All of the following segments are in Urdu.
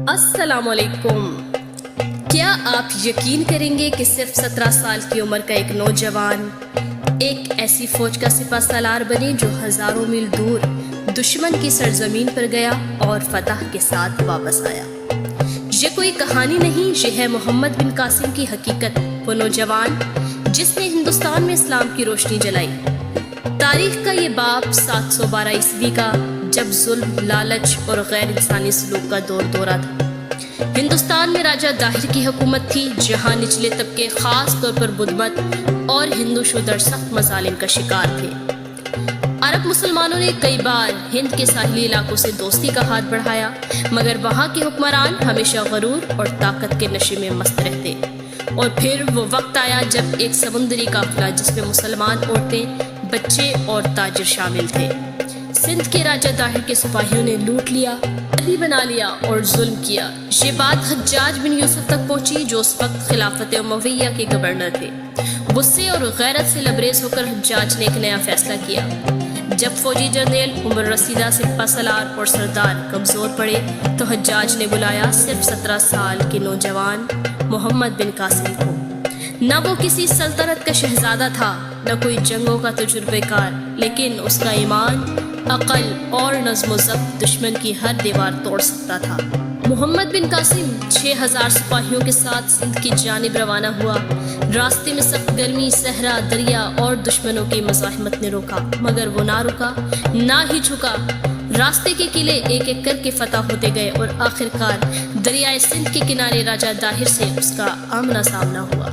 السلام علیکم۔ کیا آپ یقین کریں گے کہ صرف 17 سال کی عمر کا ایک نوجوان ایک ایسی فوج کا سپہ سالار بنے جو ہزاروں میل دور دشمن کی سرزمین پر گیا اور فتح کے ساتھ واپس آیا؟ یہ کوئی کہانی نہیں، یہ ہے محمد بن قاسم کی حقیقت، وہ نوجوان جس نے ہندوستان میں اسلام کی روشنی جلائی۔ تاریخ کا یہ باب 712 عیسوی کا، جب ظلم، لالچ اور غیر انسانی سلوک کا دورہ تھا۔ ہندوستان میں راجہ داہر کی حکومت تھی، جہاں نچلے طبقے خاص طور پر بدھ مت اور ہندو شودر سخت مظالم کا شکار تھے۔ عرب مسلمانوں نے کئی بار ہند کے ساحلی علاقوں سے دوستی کا ہاتھ بڑھایا، مگر وہاں کے حکمران ہمیشہ غرور اور طاقت کے نشے میں مست رہتے۔ اور پھر وہ وقت آیا جب ایک سمندری قافلہ جس میں مسلمان عورتیں، بچے اور تاجر شامل تھے، سندھ کے راجہ داہر کے سپاہیوں نے لوٹ لیا، علی بنا لیا اور ظلم کیا۔ یہ بات حجاج بن یوسف تک پہنچی، جو اس وقت خلافت امویہ کے گورنر تھے۔ غصے اور غیرت سے لبریز ہو کر حجاج نے ایک نیا فیصلہ کیا۔ جب فوجی جنرل عمر رسیدہ سپہ سالار اور سردار کمزور پڑے تو حجاج نے بلایا صرف 17 سال کے نوجوان محمد بن قاسم کو۔ نہ وہ کسی سلطنت کا شہزادہ تھا، نہ کوئی جنگوں کا تجربہ کار، لیکن اس کا ایمان، عقل اور نظم و ضبط دشمن کی ہر دیوار توڑ سکتا تھا۔ محمد بن قاسم 6000 سپاہیوں کے ساتھ سندھ کی جانب روانہ ہوا۔ راستے میں سخت گرمی، صحرا، دریا اور دشمنوں کی مزاحمت نے روکا، مگر وہ نہ رکا، نہ ہی جھکا۔ راستے کے قلعے ایک ایک کر کے فتح ہوتے گئے اور آخرکار دریائے سندھ کے کنارے راجہ داہر سے اس کا آمنا سامنا ہوا۔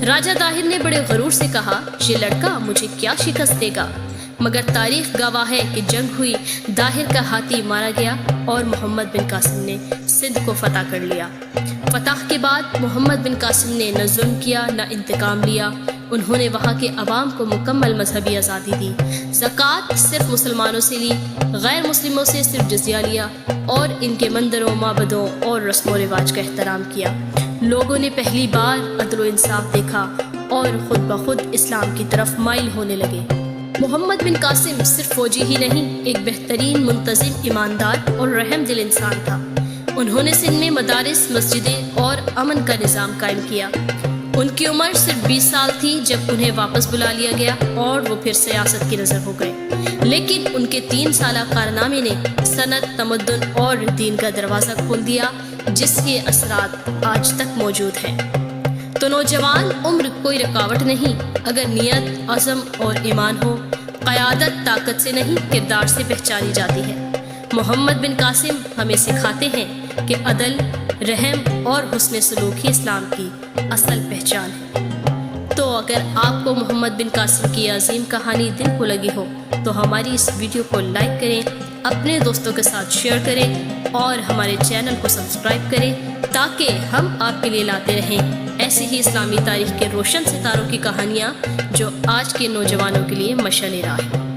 راجہ داہر نے بڑے غرور سے کہا، یہ لڑکا مجھے کیا شکست دے گا؟ مگر تاریخ گواہ ہے کہ جنگ ہوئی، داہر کا ہاتھی مارا گیا اور محمد بن قاسم نے سندھ کو فتح کر لیا۔ فتح کے بعد محمد بن قاسم نے نہ ظلم کیا، نہ انتقام لیا۔ انہوں نے وہاں کے عوام کو مکمل مذہبی آزادی دی، زکوٰۃ صرف مسلمانوں سے لی، غیر مسلموں سے صرف جزیہ لیا، اور ان کے مندروں، معبدوں اور رسم و رواج کا احترام کیا۔ لوگوں نے پہلی بار عدل و انصاف دیکھا اور خود بخود اسلام کی طرف مائل ہونے لگے۔ محمد بن قاسم صرف فوجی ہی نہیں، ایک بہترین، منتظم، ایماندار اور رحم دل انسان تھا۔ انہوں نے سندھ میں مدارس، مسجدیں اور امن کا نظام قائم کیا۔ ان کی عمر صرف 20 سال تھی جب انہیں واپس بلا لیا گیا اور وہ پھر سیاست کی نظر ہو گئے، لیکن ان کے 3 سالہ کارنامے نے صنعت، تمدن اور دین کا دروازہ کھول دیا، جس کے اثرات آج تک موجود ہیں۔ تو نوجوان، عمر کوئی رکاوٹ نہیں، اگر نیت، عزم اور ایمان ہو۔ قیادت طاقت سے نہیں، کردار سے پہچانی جاتی ہے۔ محمد بن قاسم ہمیں سکھاتے ہیں کہ عدل، رحم اور حسن سلوک ہی اسلام کی اصل پہچان ہے۔ تو اگر آپ کو محمد بن قاسم کی عظیم کہانی دل کو لگی ہو تو ہماری اس ویڈیو کو لائک کریں، اپنے دوستوں کے ساتھ شیئر کریں اور ہمارے چینل کو سبسکرائب کریں تاکہ ہم آپ کے لیے لاتے رہیں ایسی ہی اسلامی تاریخ کے روشن ستاروں کی کہانیاں جو آج کے نوجوانوں کے لیے مشعل راہ ہیں۔